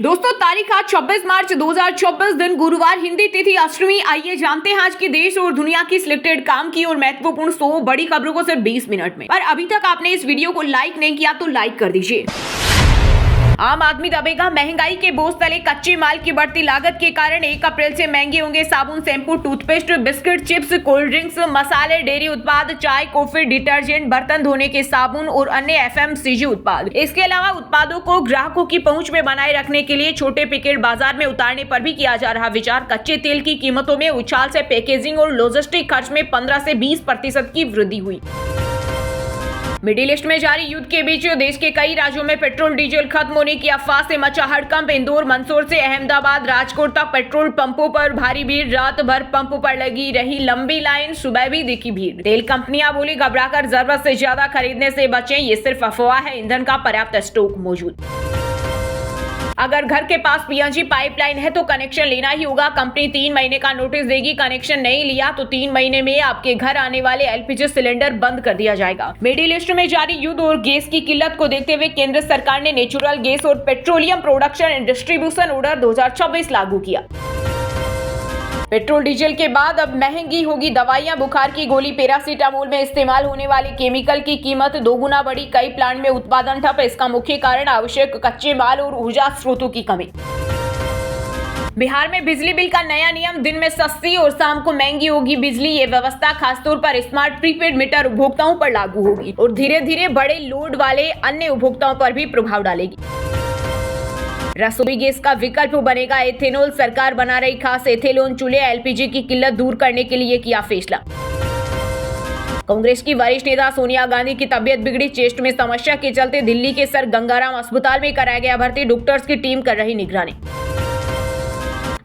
दोस्तों तारीख आज 26 मार्च 2024 दिन गुरुवार, हिंदी तिथि अष्टमी। आइए जानते हैं आज की देश और दुनिया की सिलेक्टेड काम की और महत्वपूर्ण 100 बड़ी खबरों को सिर्फ 20 मिनट में। पर अभी तक आपने इस वीडियो को लाइक नहीं किया तो लाइक कर दीजिए। आम आदमी दबेगा, महंगाई के बोझ तले। कच्चे माल की बढ़ती लागत के कारण 1 अप्रैल से महंगे होंगे साबुन, shampoo, toothpaste, biscuit, chips, cold drinks, मसाले, डेयरी उत्पाद, चाय, कॉफी, डिटर्जेंट, बर्तन धोने के साबुन और अन्य एफएमसीजी उत्पाद। इसके अलावा उत्पादों को ग्राहकों की पहुंच में बनाए रखने के लिए छोटे पैकेट बाजार में उतारने पर भी किया जा रहा विचार। कच्चे तेल की कीमतों में उछाल से पैकेजिंग और लॉजिस्टिक खर्च में 15 से 20% की वृद्धि हुई। मिडिल ईस्ट में जारी युद्ध के बीच देश के कई राज्यों में पेट्रोल डीजल खत्म होने की अफवाह से मचा हड़कंप। इंदौर, मंदसौर से अहमदाबाद, राजकोट तक पेट्रोल पंपों पर भारी भीड़। रात भर पंप पर लगी रही लंबी लाइन, सुबह भी दिखी भीड़। तेल कंपनियां बोली घबराकर जरूरत से ज्यादा खरीदने से बचें, ये सिर्फ अफवाह है, ईंधन का पर्याप्त स्टॉक मौजूद। अगर घर के पास पीएनजी पाइपलाइन है तो कनेक्शन लेना ही होगा। कंपनी 3 महीने का नोटिस देगी। कनेक्शन नहीं लिया तो 3 महीने में आपके घर आने वाले एलपीजी सिलेंडर बंद कर दिया जाएगा। मिडिल ईस्ट में जारी युद्ध और गैस की किल्लत को देखते हुए केंद्र सरकार ने नेचुरल गैस और petroleum production and distribution order 2024 लागू किया। पेट्रोल डीजल के बाद अब महंगी होगी दवाइयां। बुखार की गोली पैरासीटामोल में इस्तेमाल होने वाले केमिकल की कीमत 2 गुना बढ़ी। कई प्लांट में उत्पादन ठप। इसका मुख्य कारण आवश्यक कच्चे माल और ऊर्जा स्रोतों की कमी। बिहार में बिजली बिल का नया नियम, दिन में सस्ती और शाम को महंगी होगी बिजली। ये व्यवस्था खासतौर पर स्मार्ट प्रीपेड मीटर उपभोक्ताओं पर लागू होगी और धीरे धीरे बड़े लोड वाले अन्य उपभोक्ताओं पर भी प्रभाव डालेगी। रसोई गैस का विकल्प बनेगा एथेनॉल। सरकार बना रही खास एथेनॉल चूल्हे। एलपीजी की किल्लत दूर करने के लिए किया फैसला। कांग्रेस की वरिष्ठ नेता सोनिया गांधी की तबीयत बिगड़ी। चेस्ट में समस्या के चलते दिल्ली के सर गंगाराम अस्पताल में कराया गया भर्ती। डॉक्टर्स की टीम कर रही निगरानी।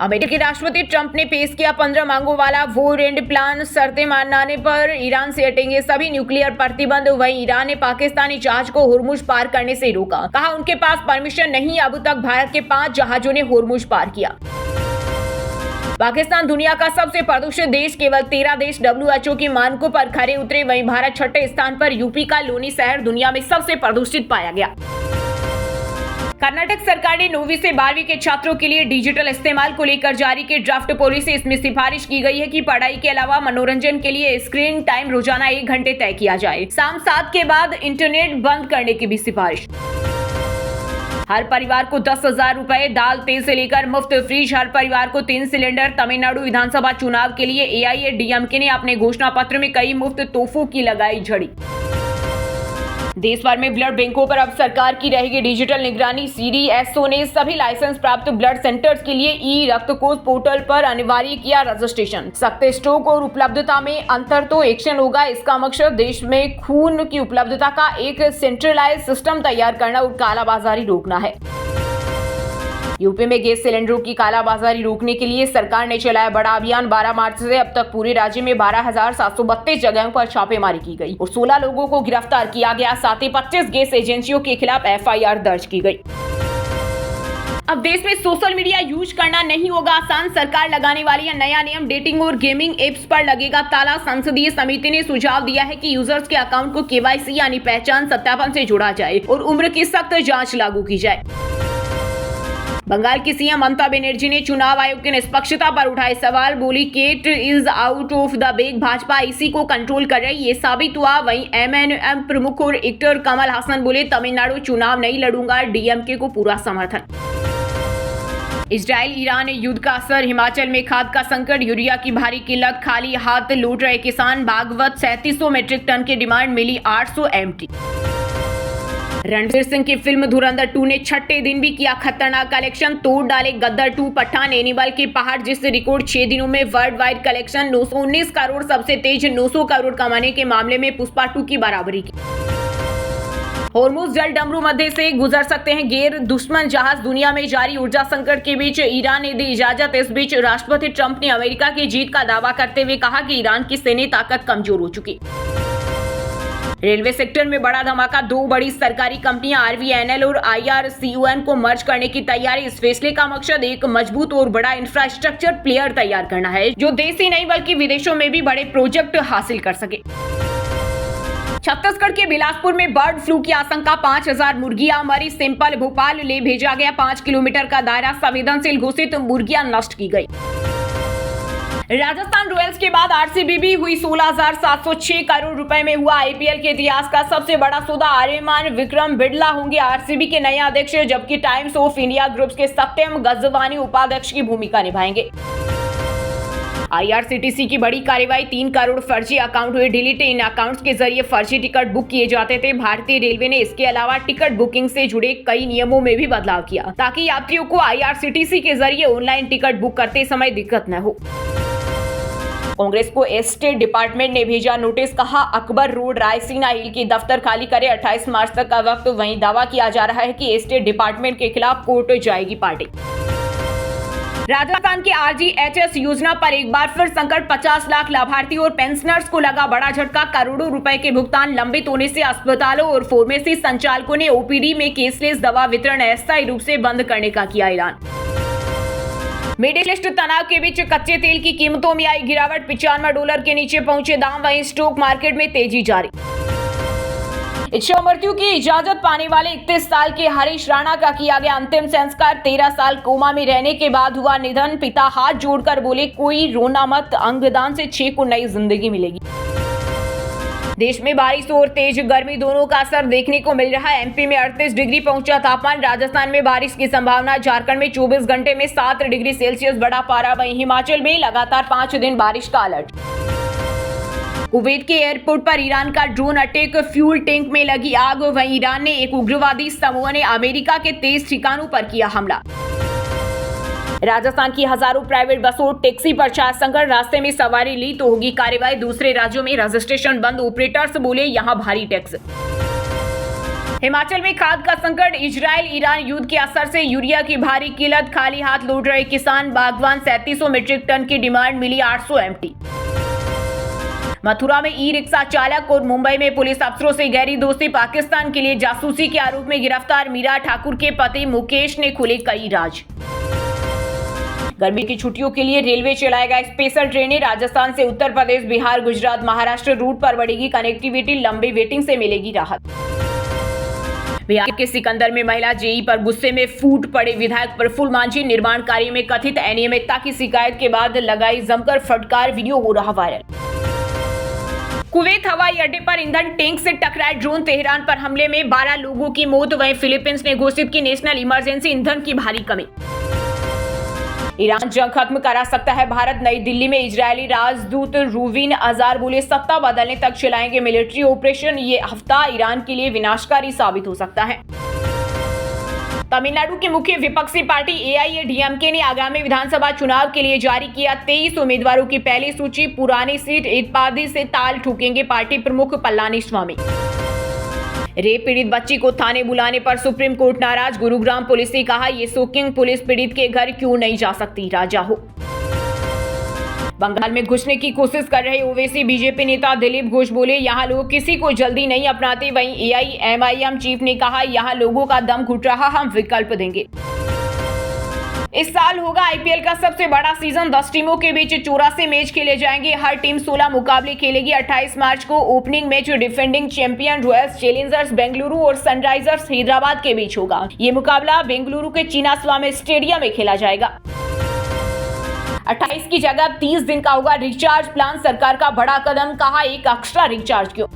अमेरिकी राष्ट्रपति ट्रंप ने पेश किया 15 मांगों वाला वॉर एंड प्लान। शर्तें मानने पर ईरान से हटेंगे सभी न्यूक्लियर प्रतिबंध। वहीं ईरान ने पाकिस्तानी जहाज को होर्मुज पार करने से रोका। कहा उनके पास परमिशन नहीं। अब तक भारत के 5 जहाजों ने होर्मुज पार किया। पाकिस्तान दुनिया का सबसे प्रदूषित देश। केवल 13 देश WHO की मानकों पर खरे उतरे। वहीं भारत 6ठे स्थान पर। यूपी का लोनी शहर दुनिया में सबसे प्रदूषित पाया गया। कर्नाटक सरकार ने 9वीं से 12वीं के छात्रों के लिए डिजिटल इस्तेमाल को लेकर जारी की ड्राफ्ट पॉलिसी। इसमें सिफारिश की गई है कि पढ़ाई के अलावा मनोरंजन के लिए स्क्रीन टाइम रोजाना 1 घंटे तय किया जाए। शाम 7 के बाद इंटरनेट बंद करने की भी सिफारिश। हर परिवार को 10,000 रुपए। दाल तेल से लेकर मुफ्त फ्रिज। हर परिवार को 3 सिलेंडर। तमिलनाडु विधानसभा चुनाव के लिए AIADMK ने अपने घोषणा पत्र में कई मुफ्त तोहफों की लगाई झड़ी। देश भर में ब्लड बैंकों पर अब सरकार की रहेगी डिजिटल निगरानी। CDSO ने सभी लाइसेंस प्राप्त ब्लड सेंटर्स के लिए ई रक्त कोष पोर्टल पर अनिवार्य किया रजिस्ट्रेशन। सख्त स्टॉक और उपलब्धता में अंतर तो एक्शन होगा। इसका मकसद देश में खून की उपलब्धता का एक सेंट्रलाइज सिस्टम तैयार करना और कालाबाजारी रोकना है। यूपी में गैस सिलेंडरों की कालाबाजारी रोकने के लिए सरकार ने चलाया बड़ा अभियान। 12 मार्च से अब तक पूरे राज्य में 12,732 जगहों पर छापेमारी की गई और 16 लोगों को गिरफ्तार किया गया। साथ ही 25 गैस एजेंसियों के खिलाफ FIR दर्ज की गई। अब देश में सोशल मीडिया यूज करना नहीं होगा आसान। सरकार लगाने वाली यह नया नियम डेटिंग और गेमिंग एप्स पर लगेगा ताला। संसदीय समिति ने सुझाव दिया है कि यूजर्स के अकाउंट को KYC यानी पहचान सत्यापन से जोड़ा जाए और उम्र की सख्त जांच लागू की जाए। बंगाल की CM ममता बनर्जी ने चुनाव आयोग की निष्पक्षता पर उठाए सवाल। बोली cat is out of the bag, Bhajpa इसी को कंट्रोल कर रही, ये साबित हुआ। वहीं MNM प्रमुख और एक्टर कमल हासन बोले तमिलनाडु चुनाव नहीं लड़ूंगा, DMK को पूरा समर्थन। इजराइल ईरान युद्ध का असर। हिमाचल में खाद का संकट, यूरिया की भारी किल्लत। खाली हाथ लौट रहे किसान। भागवत 3700 मीट्रिक टन की डिमांड, मिली 800 MT। रणवीर सिंह की फिल्म धुरंधर 2 ने 6ठे दिन भी किया खतरनाक कलेक्शन। तोड़ डाले गदर 2, पठान, एनिमल के पहाड़ जिससे रिकॉर्ड 6 दिनों में वर्ल्ड वाइड कलेक्शन 919 करोड़। सबसे तेज 900 करोड़ कमाने के मामले में पुष्पा 2 की बराबरी की। होर्मुज जल डमरू मध्य से गुजर सकते हैं गैर दुश्मन जहाज। दुनिया में जारी ऊर्जा संकट के बीच ईरान ने दी इजाजत। इस बीच राष्ट्रपति ट्रंप ने अमेरिका की जीत का दावा करते हुए कहा कि ईरान की सैन्य ताकत कमजोर हो चुकी। रेलवे सेक्टर में बड़ा धमाका। 2 बड़ी सरकारी कंपनियां RVNL और IRCON को मर्ज करने की तैयारी। इस फैसले का मकसद एक मजबूत और बड़ा इंफ्रास्ट्रक्चर प्लेयर तैयार करना है जो देश ही नहीं बल्कि विदेशों में भी बड़े प्रोजेक्ट हासिल कर सके। छत्तीसगढ़ के बिलासपुर में बर्ड फ्लू की आशंका, 5000 मुर्गियां मरी। सिंपल भोपाल ले भेजा गया 5 किलोमीटर का दायरा संवेदनशील घोषित, मुर्गियां नष्ट की गई। राजस्थान रॉयल्स के बाद आरसीबी भी हुई 16,706 करोड़ रुपए में हुआ आईपीएल के इतिहास का सबसे बड़ा सौदा। आर्यमान विक्रम बिड़ला होंगे आरसीबी के नए अध्यक्ष, जबकि टाइम्स ऑफ इंडिया ग्रुप्स के सत्यम गजवानी उपाध्यक्ष की भूमिका निभाएंगे। आईआरसीटीसी की बड़ी कार्रवाई, 3 करोड़ फर्जी अकाउंट हुए डिलीट। इन अकाउंट्स के जरिए फर्जी टिकट बुक किए जाते थे। भारतीय रेलवे ने इसके अलावा टिकट बुकिंग से जुड़े कई नियमों में भी बदलाव किया, ताकि यात्रियों को आईआरसीटीसी के जरिए ऑनलाइन टिकट बुक करते समय दिक्कत न हो। कांग्रेस को एस्टेट डिपार्टमेंट ने भेजा नोटिस, कहा अकबर रोड रायसीना हिल की दफ्तर खाली करे, 28 मार्च तक का वक्त। वहीं दावा किया जा रहा है कि एस्टेट डिपार्टमेंट के खिलाफ कोर्ट जाएगी पार्टी। राजस्थान के आरजीएचएस योजना पर एक बार फिर संकट, 50 लाख लाभार्थी और पेंशनर्स को लगा बड़ा झटका। करोड़ों रुपए के भुगतान लंबित होने से अस्पतालों और फार्मेसी संचालकों ने ओपीडी में केसलेस दवा वितरण अस्थायी रूप से बंद करने का किया ऐलान। मिडिल ईस्ट तनाव के बीच कच्चे तेल की कीमतों में आई गिरावट, $95 के नीचे पहुंचे दाम। वहीं स्टॉक मार्केट में तेजी जारी। इच्छा मृत्यु की इजाजत पाने वाले 31 साल के हरीश राणा का किया गया अंतिम संस्कार। 13 साल कोमा में रहने के बाद हुआ निधन। पिता हाथ जोड़कर बोले, कोई रोना मत, अंगदान से 6 को नई जिंदगी मिलेगी। देश में बारिश और तेज गर्मी दोनों का असर देखने को मिल रहा है। एमपी में 38 डिग्री पहुंचा तापमान। राजस्थान में बारिश की संभावना। झारखंड में 24 घंटे में 7 डिग्री सेल्सियस बढ़ा पारा। वहीं हिमाचल में लगातार 5 दिन बारिश का अलर्ट। कुवैत के एयरपोर्ट पर ईरान का ड्रोन अटैक, फ्यूल टैंक में लगी आग। वहीं ईरान ने एक उग्रवादी समूह ने अमेरिका के 23 ठिकानों पर किया हमला। राजस्थान की हजारों प्राइवेट बसों टैक्सी पर छाया संकट, रास्ते में सवारी ली तो होगी कार्रवाई। दूसरे राज्यों में रजिस्ट्रेशन बंद, ऑपरेटर्स बोले यहां भारी टैक्स। हिमाचल में खाद का संकट, इजराइल ईरान युद्ध के असर से यूरिया की भारी किल्लत। खाली हाथ लौट रहे किसान बागवान, 3700 मीट्रिक टन की डिमांड, मिली 800 एमटी। मथुरा में ई रिक्शा चालक और मुंबई में पुलिस अफसरों से गहरी दोस्ती, पाकिस्तान के लिए जासूसी के आरोप में गिरफ्तार मीरा ठाकुर के पति मुकेश ने खुले कई राज। गर्मी की छुट्टियों के लिए रेलवे चलाएगा स्पेशल ट्रेनें। राजस्थान से उत्तर प्रदेश, बिहार, गुजरात, महाराष्ट्र रूट पर बढ़ेगी कनेक्टिविटी, लंबी वेटिंग से मिलेगी राहत। बिहार के सिकंदर में महिला जेई पर गुस्से में फूट पड़े विधायक प्रफुल्ल मांझी। निर्माण कार्य में कथित अनियमितता की शिकायत के बाद लगाई जमकर फटकार, वीडियो हो रहा वायरल। कुवैत हवाई अड्डे पर ईंधन टैंक से टकराए ड्रोन, तेहरान पर हमले में 12 लोगों की मौत। वहीं फिलीपींस ने घोषित की नेशनल इमरजेंसी, ईंधन की भारी कमी। ईरान जंग खत्म करा सकता है भारत, नई दिल्ली में इजरायली राजदूत रूविन अजार बोले, सत्ता बदलने तक चलाएंगे मिलिट्री ऑपरेशन। ये हफ्ता ईरान के लिए विनाशकारी साबित हो सकता है। तमिलनाडु की मुख्य विपक्षी पार्टी एआईएडीएमके ने आगामी विधानसभा चुनाव के लिए जारी किया 23 उम्मीदवारों की पहली सूची। पुरानी सीट इत्पादी से ताल ठोकेंगे पार्टी प्रमुख पलानीस्वामी। रेप पीड़ित बच्ची को थाने बुलाने पर सुप्रीम कोर्ट नाराज, गुरुग्राम पुलिस ने कहा, ये शोकिंग, पुलिस पीड़ित के घर क्यों नहीं जा सकती, राजा हो। बंगाल में घुसने की कोशिश कर रहे ओवैसी बीजेपी नेता दिलीप घोष बोले, यहां लोग किसी को जल्दी नहीं अपनाते। वहीं एआईएमआईएम चीफ ने कहा, यहां लोगों का दम घुट रहा, हम विकल्प देंगे। इस साल होगा आईपीएल का सबसे बड़ा सीजन, 10 टीमों के बीच 84 मैच खेले जाएंगे। हर टीम 16 मुकाबले खेलेगी। 28 मार्च को opening match defending champion Royals Challengers Bengaluru और सनराइजर्स हैदराबाद के बीच होगा। ये मुकाबला बेंगलुरु के चिन्नास्वामी स्टेडियम में खेला जाएगा। 28 की जगह 30 दिन का होगा रिचार्ज प्लान, सरकार का बड़ा कदम, कहा एक एक्स्ट्रा रिचार्ज क्यों।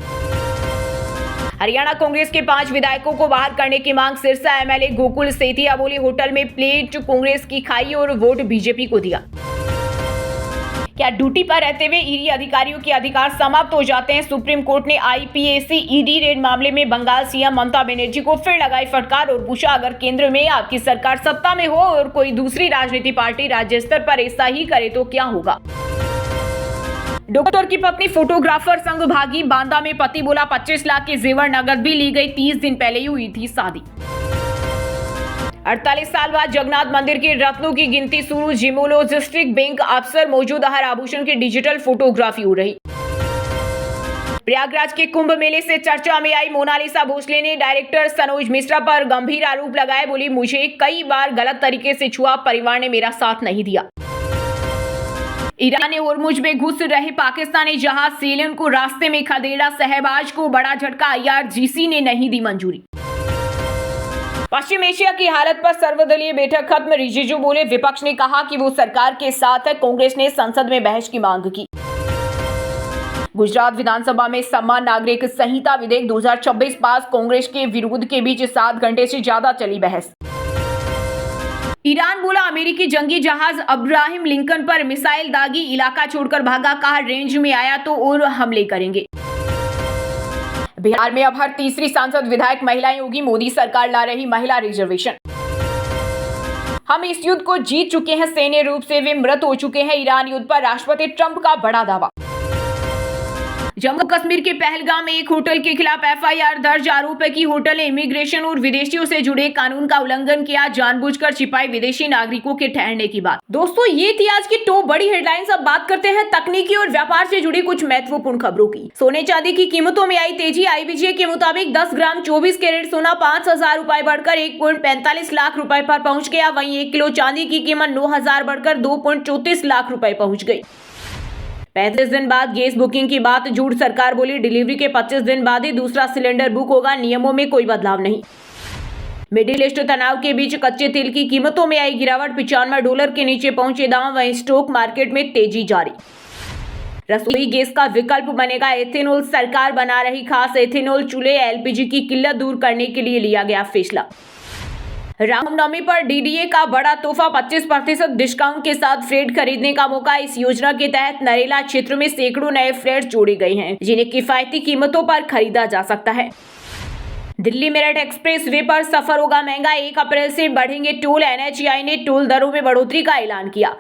हरियाणा कांग्रेस के 5 विधायकों को बाहर करने की मांग, सिरसा एमएलए गोकुल सेतिया बोले, होटल में प्लेट कांग्रेस की खाई और वोट बीजेपी को दिया। क्या ड्यूटी पर रहते हुए ईडी अधिकारियों के अधिकार समाप्त हो जाते हैं? सुप्रीम कोर्ट ने आईपीएसी ईडी रेड मामले में बंगाल सीएम ममता बनर्जी को फिर लगाई फटकार और पूछा, अगर केंद्र में आपकी सरकार सत्ता में हो और कोई दूसरी राजनीतिक पार्टी राज्य स्तर पर ऐसा ही करे तो क्या होगा। डॉक्टर की पत्नी फोटोग्राफर संग भागी, बांदा में पति बोला 25 लाख के जेवर नगद भी ली गई, 30 दिन पहले ही हुई थी शादी। 48 साल बाद जगन्नाथ मंदिर के रत्नों की गिनती शुरू, जिम्नोलॉजिस्टिक बैंक अफसर मौजूद, हर आभूषण की डिजिटल फोटोग्राफी हो रही। प्रयागराज के कुंभ मेले से चर्चा में आई मोनालिसा भोसले ने डायरेक्टर सनोज मिश्रा पर गंभीर आरोप लगाए, बोली मुझे कई बार गलत तरीके से छुआ, परिवार ने मेरा साथ नहीं दिया। ईरान ने होर्मुज में घुस रहे पाकिस्तानी जहाज सेलियन को रास्ते में खदेड़ा, शहबाज को बड़ा झटका, IRGC ने नहीं दी मंजूरी। पश्चिम एशिया की हालत पर सर्वदलीय बैठक खत्म, रिजिजू बोले विपक्ष ने कहा कि वो सरकार के साथ है, कांग्रेस ने संसद में बहस की मांग की। गुजरात विधानसभा में समान नागरिक संहिता विधेयक 2026 पास, कांग्रेस के विरोध के बीच 7 घंटे से ज्यादा चली बहस। ईरान बोला अमेरिकी जंगी जहाज अब्राहिम लिंकन पर मिसाइल दागी, इलाका छोड़कर भागा, कहा रेंज में आया तो और हमले करेंगे। बिहार में अब हर तीसरी सांसद विधायक महिलाएं होगी, मोदी सरकार ला रही महिला रिजर्वेशन। हम इस युद्ध को जीत चुके हैं, सैन्य रूप से वे मृत हो चुके हैं, ईरान युद्ध पर राष्ट्रपति ट्रंप का बड़ा दावा। जम्मू कश्मीर के पहलगाम में एक होटल के खिलाफ FIR दर्ज, आरोप है कि होटल ने इमिग्रेशन और विदेशियों से जुड़े कानून का उल्लंघन किया, जानबूझकर छिपाई विदेशी नागरिकों के ठहरने की बात। दोस्तों ये थी आज की टॉप बड़ी हेडलाइंस। अब बात करते हैं तकनीकी और व्यापार से जुड़ी कुछ महत्वपूर्ण खबरों की। सोने चांदी की कीमतों में आई तेजी, IBJ के मुताबिक 10 ग्राम 24 कैरेट सोना 5,000 रुपए बढ़कर 1.45 लाख रुपए पर पहुंच गया। वहीं 1 किलो चांदी की कीमत 9,000 बढ़कर 2.34 लाख रुपए पहुंच गई। 35 दिन बाद गैस बुकिंग की बात, झूठ, सरकार बोली डिलीवरी के 25 दिन बाद ही दूसरा सिलेंडर बुक होगा, नियमों में कोई बदलाव नहीं। मिडिल ईस्ट तनाव के बीच कच्चे तेल की कीमतों में आई गिरावट, $95 के नीचे पहुंचे दाम, वहीं स्टॉक मार्केट में तेजी जारी। रसोई गैस का विकल्प बनेगा एथेनॉल, सरकार बना रही खास एथेनॉल चूल्हे, LPG की किल्लत दूर करने के लिए लिया गया फैसला। रामनवमी पर DDA का बड़ा तोहफा, 25% डिस्काउंट के साथ फ्लैट खरीदने का मौका। इस योजना के तहत नरेला क्षेत्र में सैकड़ों नए फ्लैट जोड़े गए हैं, जिन्हें किफायती कीमतों पर खरीदा जा सकता है। दिल्ली मेरठ एक्सप्रेस वे पर सफर होगा महंगा, 1 अप्रैल से बढ़ेंगे टोल, NHAI ने टोल दरों में बढ़ोतरी का ऐलान किया।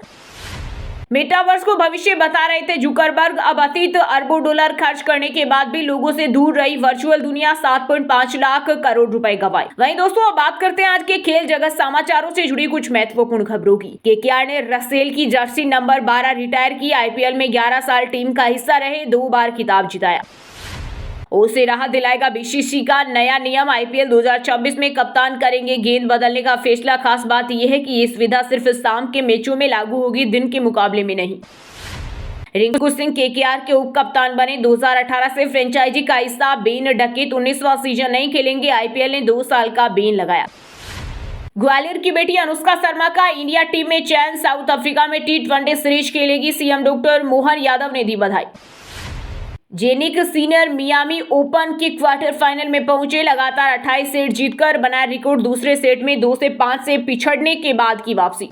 मेटावर्स को भविष्य बता रहे थे जुकरबर्ग, अब अतीत अरबों डॉलर खर्च करने के बाद भी लोगों से दूर रही वर्चुअल दुनिया, 7.5 लाख करोड़ रुपए गंवाए। वहीं दोस्तों अब बात करते हैं आज के खेल जगत समाचारों से जुड़ी कुछ महत्वपूर्ण खबरों की। KKR ने रसेल की जर्सी नंबर 12 रिटायर की, IPL में 11 साल टीम का हिस्सा रहे, 2 बार खिताब जिताया। उसे राहत दिलाएगा BCCI का नया नियम, IPL 2026 में कप्तान करेंगे गेंद बदलने का फैसला। खास बात यह है कि ये सुविधा सिर्फ शाम के मैचों में लागू होगी, दिन के मुकाबले में नहीं। रिंकू सिंह KKR के उप कप्तान बने, 2018 से फ्रेंचाइजी का हिस्सा। बेन डकेत 19वां सीजन नहीं खेलेंगे, IPL ने 2 साल का बेन लगाया। ग्वालियर की बेटी अनुष्का शर्मा का इंडिया टीम में चयन, साउथ अफ्रीका में T20 सीरीज खेलेगी, CM डॉक्टर मोहन यादव ने दी बधाई। जेनिक सीनियर मियामी ओपन के क्वार्टर फाइनल में पहुंचे, लगातार 28 सेट जीतकर बनाया रिकॉर्ड, दूसरे सेट में 2 से 5 से पिछड़ने के बाद की वापसी।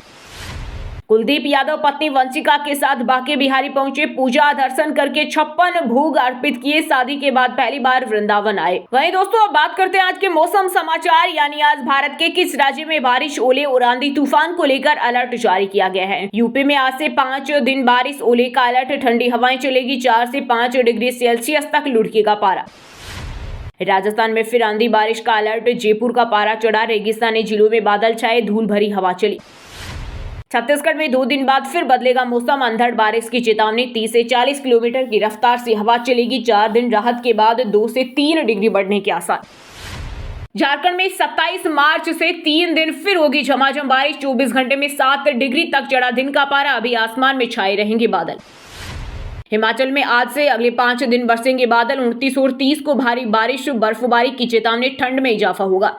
कुलदीप यादव पत्नी वंशिका के साथ बांके बिहारी पहुंचे, पूजा दर्शन करके 56 भोग अर्पित किए, शादी के बाद पहली बार वृंदावन आए। वहीं दोस्तों अब बात करते हैं आज के मौसम समाचार, यानी आज भारत के किस राज्य में बारिश, ओले और आंधी तूफान को लेकर अलर्ट जारी किया गया है। यूपी में आज से 5 दिन बारिश, ओले का अलर्ट, ठंडी हवाएं चलेगी, 4 से 5 डिग्री सेल्सियस तक लुढ़केगा पारा। राजस्थान में फिर आंधी बारिश का अलर्ट, जयपुर का पारा चढ़ा, रेगिस्तानी जिलों में बादल छाए, धूल भरी हवा चली। छत्तीसगढ़ में 2 दिन बाद फिर बदलेगा मौसम, अंधड़ बारिश की चेतावनी, 30 से 40 किलोमीटर की रफ्तार से हवा चलेगी, 4 दिन राहत के बाद 2 से 3 डिग्री बढ़ने के आसार। झारखंड में 27 मार्च से 3 दिन फिर होगी झमाझम बारिश, 24 घंटे में 7 डिग्री तक चढ़ा दिन का पारा, अभी आसमान में छाए रहेंगे बादल। हिमाचल में आज से अगले 5 दिन बरसेंगे बादल, 29 और 30 को भारी बारिश, बर्फबारी की चेतावनी, ठंड में इजाफा होगा।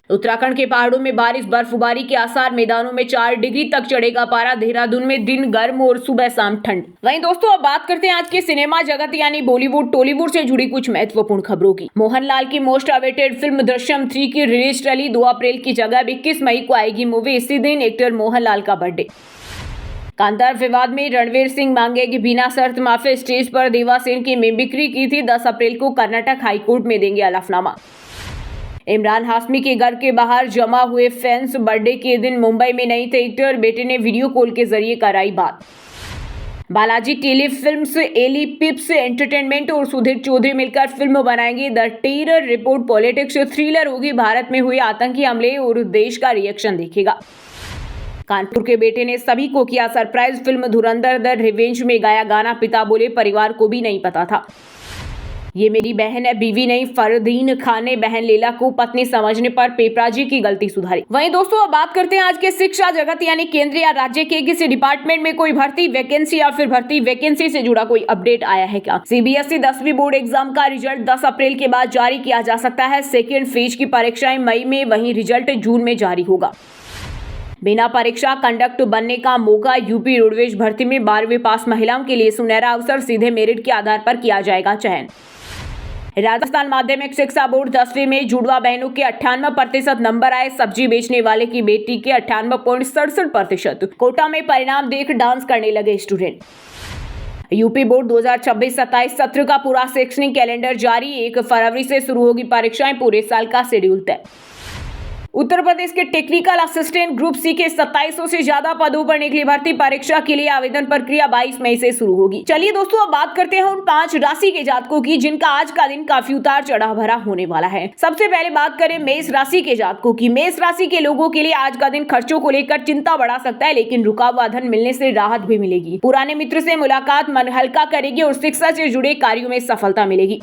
उत्तराखंड के पहाड़ों में बारिश, बर्फबारी के आसार, मैदानों में 4 डिग्री तक चढ़ेगा पारा, देहरादून में दिन गर्म और सुबह शाम ठंड। वहीं दोस्तों अब बात करते हैं आज के सिनेमा जगत यानी बॉलीवुड टॉलीवुड से जुड़ी कुछ महत्वपूर्ण खबरों की। मोहनलाल की मोस्ट अवेटेड फिल्म दृश्यम 3 की रिलीज टली, 2 अप्रैल की जगह 21 मई को आएगी मूवी, इसी दिन एक्टर मोहनलाल का बर्थडे। कांतार विवाद में रणवीर सिंह मांगेगी बिना शर्त माफी, स्टेज पर देवासेन की मिमिक्री की थी, 10 अप्रैल को कर्नाटक हाईकोर्ट में देंगे हलफनामा। इमरान हाशमी के घर के बाहर जमा हुए फैंस, बर्थडे के दिन मुंबई में नहीं थे एक्टर, बेटे ने वीडियो कॉल के जरिए कराई बात। Balaji Telefilms, Ellipsis Entertainment और सुधीर चौधरी मिलकर फिल्म बनाएंगे The Terror Report, politics thriller होगी, भारत में हुए आतंकी हमले और देश का रिएक्शन देखेगा। कानपुर के बेटे ने सभी को किया surprise, film Dhurandhar the revenge में गाया गाना, पिता बोले परिवार को भी नहीं पता था। ये मेरी बहन है, बीवी नहीं। फरदीन खान ने बहन लैला को पत्नी समझने पर पेपराजी की गलती सुधारी। वहीं दोस्तों अब बात करते हैं आज के शिक्षा जगत यानी केंद्र या राज्य के किसी डिपार्टमेंट में कोई भर्ती वैकेंसी या फिर भर्ती वैकेंसी से जुड़ा कोई अपडेट आया है क्या। सीबीएसई 10वीं बोर्ड एग्जाम का रिजल्ट 10 अप्रैल के बाद जारी किया जा सकता है। सेकेंड फेज की परीक्षाएं मई में, वहीं रिजल्ट जून में जारी होगा। बिना परीक्षा कंडक्ट बनने का मौका। यूपी रोडवेज भर्ती में 12वीं पास महिलाओं के लिए सुनहरा अवसर, सीधे मेरिट के आधार पर किया जाएगा चयन। राजस्थान माध्यमिक शिक्षा बोर्ड 10वीं में जुड़वा बहनों के 98% नंबर आए। सब्जी बेचने वाले की बेटी के 98.67%। कोटा में परिणाम देख डांस करने लगे स्टूडेंट। यूपी बोर्ड 2026-27 सत्र का पूरा शैक्षणिक कैलेंडर जारी। 1 फरवरी से शुरू होगी परीक्षाएं, पूरे साल का शेड्यूल तय। उत्तर प्रदेश के टेक्निकल असिस्टेंट ग्रुप सी के 2700 से ज्यादा पदों पर निकली भर्ती परीक्षा के लिए आवेदन प्रक्रिया 22 मई से शुरू होगी। चलिए दोस्तों अब बात करते हैं उन 5 राशि के जातकों की जिनका आज का दिन काफी उतार चढ़ाव भरा होने वाला है। सबसे पहले बात करें मेष राशि के जातकों की। मेष राशि के लोगों के लिए आज का दिन खर्चों को लेकर चिंता बढ़ा सकता है, लेकिन रुका हुआ धन मिलने से राहत भी मिलेगी। पुराने मित्र से मुलाकात मन हल्का करेगी और शिक्षा से जुड़े कार्यों में सफलता मिलेगी।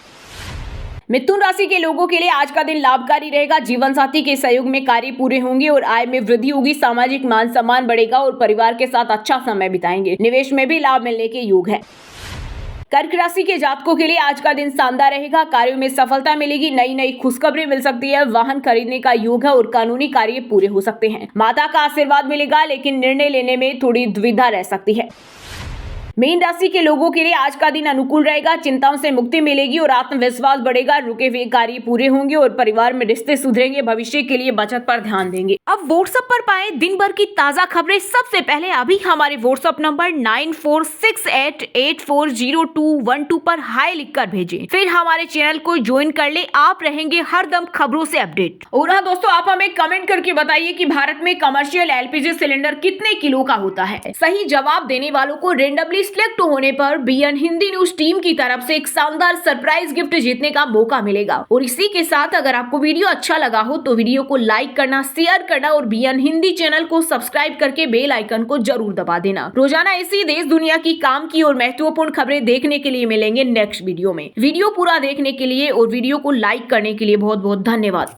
मिथुन राशि के लोगों के लिए आज का दिन लाभकारी रहेगा। जीवन साथी के सहयोग में कार्य पूरे होंगे और आय में वृद्धि होगी। सामाजिक मान सम्मान बढ़ेगा और परिवार के साथ अच्छा समय बिताएंगे। निवेश में भी लाभ मिलने के योग है। कर्क राशि के जातकों के लिए आज का दिन शानदार रहेगा। कार्यों में सफलता मिलेगी। नई खुशखबरी मिल सकती है। वाहन खरीदने का योग है और कानूनी कार्य पूरे हो सकते हैं। माता का आशीर्वाद मिलेगा, लेकिन निर्णय लेने में थोड़ी दुविधा रह सकती है। मीन राशि के लोगों के लिए आज का दिन अनुकूल रहेगा। चिंताओं से मुक्ति मिलेगी और आत्मविश्वास बढ़ेगा। रुके हुए कार्य पूरे होंगे और परिवार में रिश्ते सुधरेंगे। भविष्य के लिए बचत पर ध्यान देंगे। अब व्हाट्सएप पर पाए दिन भर की ताजा खबरें सबसे पहले अभी हमारे व्हाट्सएप नंबर 9468840212 पर हाई लिखकर भेजें। फिर हमारे चैनल को ज्वाइन कर ले। आप रहेंगे हरदम खबरों से अपडेट। और हाँ दोस्तों, आप हमें कमेंट करके बताइए कि भारत में कमर्शियल एलपीजी सिलेंडर कितने किलो का होता है। सही जवाब देने वालों को रेंडमली सिलेक्ट होने पर बीएन हिंदी न्यूज टीम की तरफ से एक शानदार सरप्राइज गिफ्ट जीतने का मौका मिलेगा। और इसी के साथ अगर आपको वीडियो अच्छा लगा हो तो वीडियो को लाइक करना, शेयर करना और बीएन हिंदी चैनल को सब्सक्राइब करके बेल आइकन को जरूर दबा देना। रोजाना ऐसी देश दुनिया की काम की और महत्वपूर्ण खबरें देखने के लिए मिलेंगे नेक्स्ट वीडियो में। वीडियो पूरा देखने के लिए और वीडियो को लाइक करने के लिए बहुत बहुत धन्यवाद।